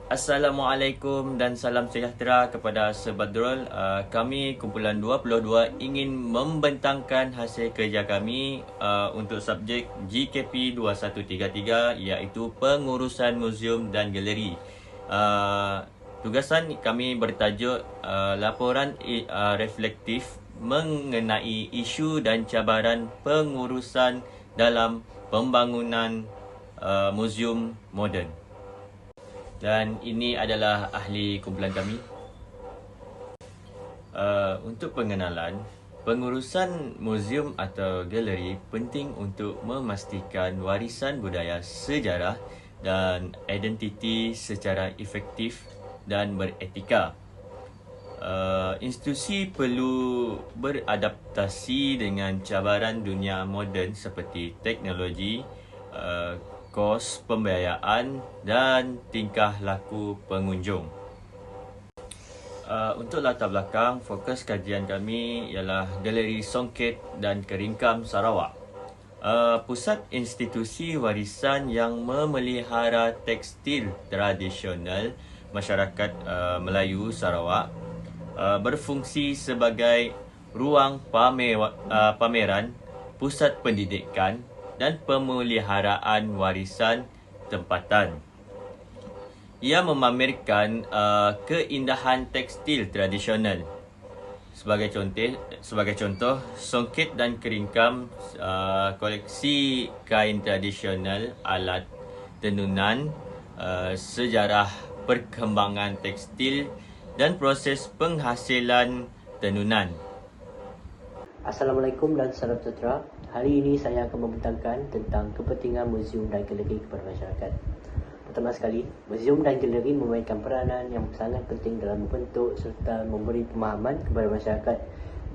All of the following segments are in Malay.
Assalamualaikum dan salam sejahtera kepada Sebadrul. Kami kumpulan 22 ingin membentangkan hasil kerja kami untuk subjek GKP 2133 iaitu pengurusan muzium dan galeri. Tugasan kami bertajuk laporan reflektif mengenai isu dan cabaran pengurusan dalam pembangunan muzium moden. Dan ini adalah ahli kumpulan kami. Untuk pengenalan, pengurusan muzium atau galeri penting untuk memastikan warisan budaya sejarah dan identiti secara efektif dan beretika. Institusi perlu beradaptasi dengan cabaran dunia moden seperti teknologi, kos pembiayaan dan tingkah laku pengunjung. Untuk latar belakang, fokus kajian kami ialah Galeri Songket dan Keringkam Sarawak. Pusat institusi warisan yang memelihara tekstil tradisional masyarakat Melayu Sarawak, berfungsi sebagai ruang pameran, pusat pendidikan dan pemeliharaan warisan tempatan. Ia memamerkan keindahan tekstil tradisional. Sebagai contoh, Songket dan Keringkam koleksi kain tradisional, alat tenunan, sejarah perkembangan tekstil dan proses penghasilan tenunan. Assalamualaikum dan salam sejahtera. Hari ini saya akan membentangkan tentang kepentingan muzium dan galeri kepada masyarakat. Pertama sekali, muzium dan galeri memainkan peranan yang sangat penting dalam membentuk serta memberi pemahaman kepada masyarakat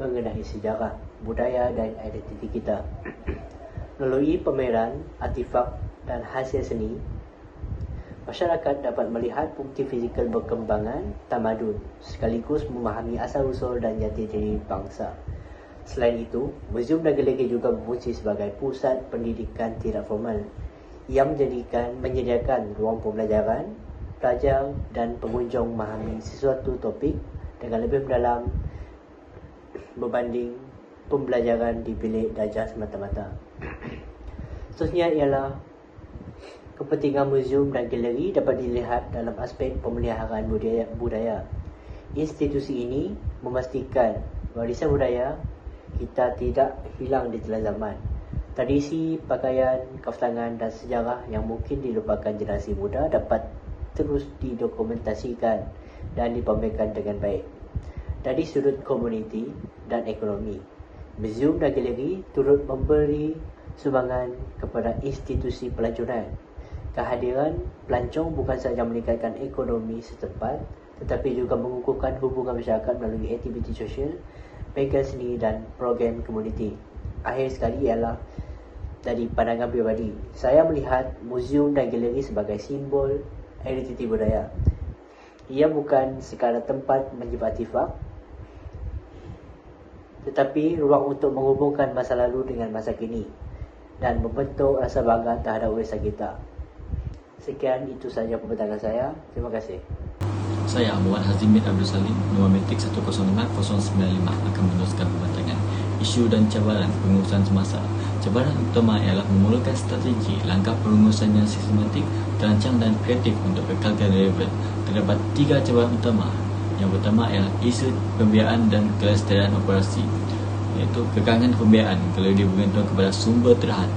mengenai sejarah, budaya dan identiti kita. Melalui pameran, artifak dan hasil seni, masyarakat dapat melihat bukti fizikal perkembangan tamadun sekaligus memahami asal-usul dan jati diri bangsa. Selain itu, muzium dan galeri juga berfungsi sebagai pusat pendidikan tidak formal yang menyediakan ruang pembelajaran, pelajar dan pengunjung memahami sesuatu topik dengan lebih mendalam berbanding pembelajaran di bilik darjah semata-mata. Seterusnya ialah kepentingan muzium dan galeri dapat dilihat dalam aspek pemeliharaan budaya. Institusi ini memastikan warisan budaya kita tidak hilang di telan zaman. Tradisi, pakaian, kaftangan dan sejarah yang mungkin dilupakan generasi muda dapat terus didokumentasikan dan dipamerkan dengan baik. Dari sudut komuniti dan ekonomi, muzium dan galeri turut memberi sumbangan kepada institusi pelacuran. Kehadiran pelancong bukan sahaja meningkatkan ekonomi setempat, tetapi juga mengukuhkan hubungan masyarakat melalui aktiviti sosial, bengkel seni dan program komuniti. Akhir sekali ialah dari pandangan pribadi, saya melihat muzium dan galeri sebagai simbol identiti budaya. Ia bukan sekadar tempat menyimpan artifak, tetapi ruang untuk menghubungkan masa lalu dengan masa kini dan membentuk rasa bangga terhadap warisan kita. Sekian, itu sahaja pembentangan saya. Terima kasih. Saya Muhammad Hazimid Abdul Salim, nombor metrik 105095 akan meneruskan pembentangan isu dan cabaran pengurusan semasa. Cabaran utama ialah memerlukan strategi langkah pengurusan yang sistematik, terancang dan kreatif untuk kekalkan relevan. Terdapat 3 cabaran utama. Yang pertama ialah isu pembiayaan dan kelestarian operasi, iaitu kekangan pembiayaan kalau dia bergantung kepada sumber terhad.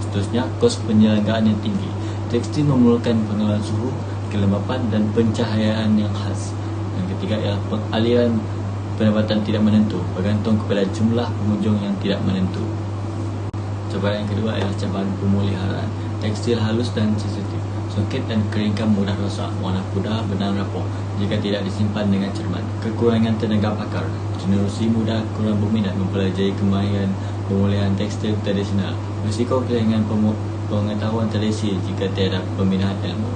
Seterusnya, kos penyelenggaraan yang tinggi. Tekstil memerlukan pengenalan suhu, kelembapan dan pencahayaan yang khas. Yang ketiga ialah pengaliran pendapatan tidak menentu, bergantung kepada jumlah pengunjung yang tidak menentu. Cabaran yang kedua ialah cabaran pemeliharaan. Tekstil halus dan sensitif. Songket dan keringkam mudah rosak, warna pudar, benang rapuh jika tidak disimpan dengan cermat. Kekurangan tenaga pakar. Generasi muda kurang berminat mempelajari kemahiran pemulihan tekstil tradisional. Risiko kehilangan pengetahuan tradisi jika tiada pembinaan ilmu.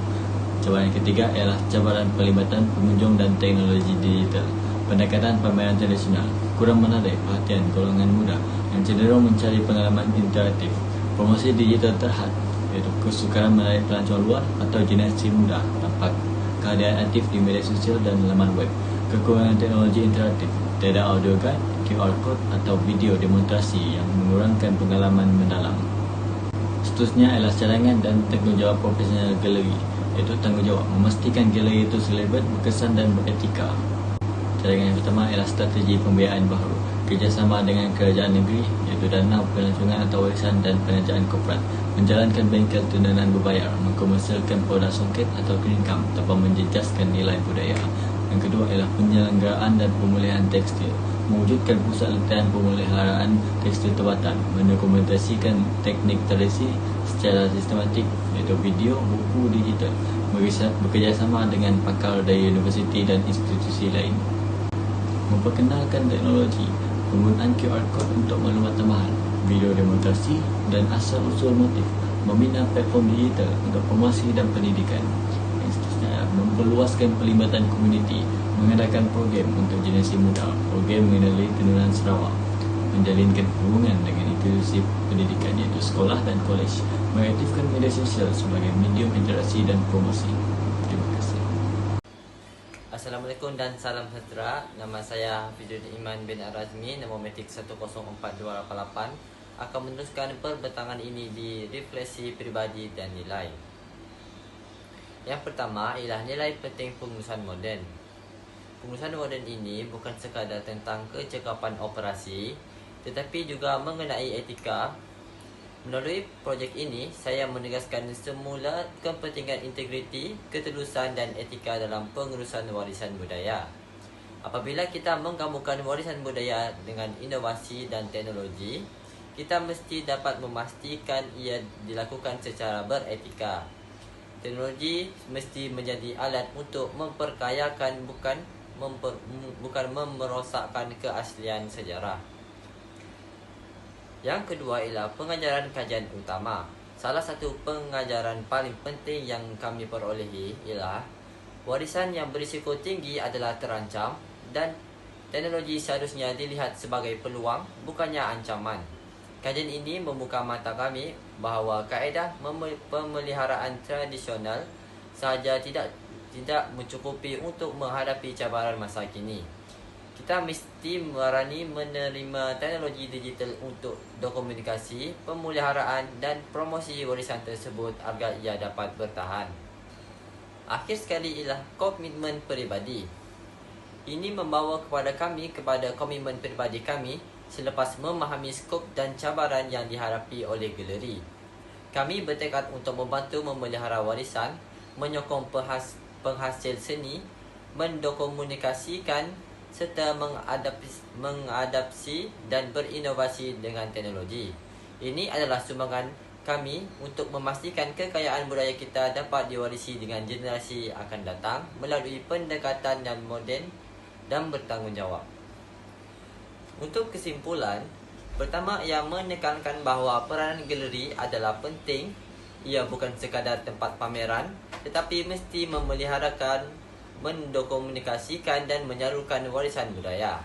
Cabaran yang ketiga ialah cabaran pelibatan pengunjung dan teknologi digital. Pendekatan pameran tradisional kurang menarik perhatian golongan muda yang cenderung mencari pengalaman interaktif. Promosi digital terhad, iaitu kesukaran menarik pelancong luar atau generasi muda tanpa kehadiran aktif di media sosial dan laman web, kekurangan teknologi interaktif, tiada audio guide, QR code atau video demonstrasi yang mengurangkan pengalaman mendalam. Seterusnya adalah cadangan dan tanggungjawab profesional galeri, iaitu tanggungjawab memastikan galeri itu selebat, berkesan dan beretika. Cadangan yang pertama ialah strategi pembiayaan baharu, kerjasama dengan kerajaan negeri iaitu dana pelancongan atau warisan dan penajaan korporat, menjalankan bengkel tundangan berbayar, mengkomersialkan produk songket atau klinikam tanpa menjejaskan nilai budaya. Yang kedua ialah penyelenggaraan dan pemulihan tekstil, mewujudkan pusat latihan pemeliharaan tekstil tempatan, mendokumentasikan teknik tradisi secara sistematik iaitu video, buku digital, bekerjasama dengan pakar dari universiti dan institusi lain. Memperkenalkan teknologi, penggunaan QR code untuk maklumat tambahan, video demonstrasi dan asal-usul motif, membina platform digital untuk promosi dan pendidikan. Yang seterusnya adalah memperluaskan pelibatan komuniti, mengadakan program untuk generasi muda, program mengenali tenunan Sarawak, menjalinkan hubungan dengan institusi pendidikan iaitu sekolah dan kolej, mengaktifkan media sosial sebagai medium interaksi dan promosi. Terima kasih. Assalamualaikum dan salam sejahtera. Nama saya Hafizul Iman bin Ar-Razmi, nombor matrik 104288, akan meneruskan perbentangan ini di refleksi peribadi dan nilai. Yang pertama ialah nilai penting pengurusan moden. Pengurusan moden ini bukan sekadar tentang kecekapan operasi, tetapi juga mengenai etika. Melalui projek ini, saya menegaskan semula kepentingan integriti, ketulusan dan etika dalam pengurusan warisan budaya. Apabila kita menggabungkan warisan budaya dengan inovasi dan teknologi, kita mesti dapat memastikan ia dilakukan secara beretika. Teknologi mesti menjadi alat untuk memperkayakan, bukan merosakkan keaslian sejarah. Yang kedua ialah pengajaran kajian utama. Salah satu pengajaran paling penting yang kami perolehi ialah warisan yang berisiko tinggi adalah terancam dan teknologi seharusnya dilihat sebagai peluang, bukannya ancaman. Kajian ini membuka mata kami bahawa kaedah pemeliharaan tradisional sahaja tidak mencukupi untuk menghadapi cabaran masa kini. Kita mesti berani menerima teknologi digital untuk dokumentasi, pemeliharaan dan promosi warisan tersebut agar ia dapat bertahan. Akhir sekali ialah komitmen peribadi. Ini membawa kepada komitmen peribadi kami selepas memahami skop dan cabaran yang dihadapi oleh galeri. Kami bertekad untuk membantu memelihara warisan, menyokong penghasil seni, mendokumentasikan serta mengadaptasi dan berinovasi dengan teknologi. Ini adalah sumbangan kami untuk memastikan kekayaan budaya kita dapat diwarisi dengan generasi akan datang melalui pendekatan yang moden dan bertanggungjawab. Untuk kesimpulan, pertama ia menekankan bahawa peranan galeri adalah penting. Ia bukan sekadar tempat pameran, tetapi mesti memeliharakan, mendokumentasikan dan menyalurkan warisan budaya.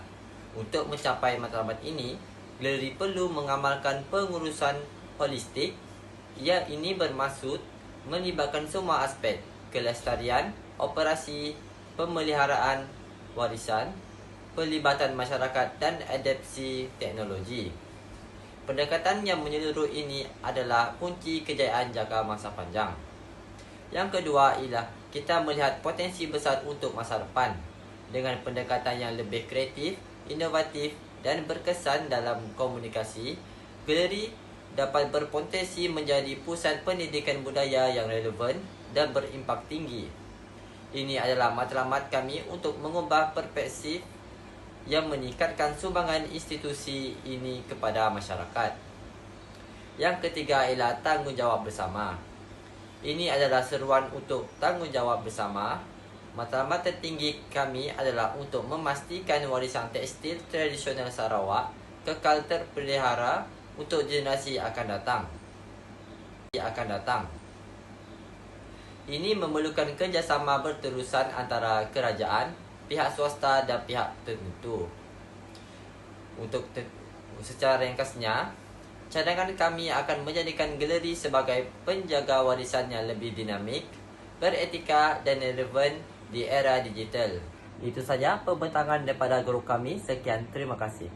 Untuk mencapai matlamat ini, galeri perlu mengamalkan pengurusan holistik. Ini bermaksud melibatkan semua aspek kelestarian, operasi, pemeliharaan warisan, pelibatan masyarakat dan adaptasi teknologi. Pendekatan yang menyeluruh ini adalah kunci kejayaan jangka masa panjang. Yang kedua ialah kita melihat potensi besar untuk masa depan. Dengan pendekatan yang lebih kreatif, inovatif dan berkesan dalam komunikasi, galeri dapat berpotensi menjadi pusat pendidikan budaya yang relevan dan berimpak tinggi. Ini adalah matlamat kami untuk mengubah perspektif yang meningkatkan sumbangan institusi ini kepada masyarakat. Yang ketiga ialah tanggungjawab bersama. Ini adalah seruan untuk tanggungjawab bersama. Matlamat tertinggi kami adalah untuk memastikan warisan tekstil tradisional Sarawak kekal terpelihara untuk generasi akan datang. Ini memerlukan kerjasama berterusan antara kerajaan, pihak swasta dan pihak tertentu. Untuk secara ringkasnya, cadangan kami akan menjadikan galeri sebagai penjaga warisan yang lebih dinamik, beretika dan relevan di era digital. Itu saja pembentangan daripada guru kami. Sekian, terima kasih.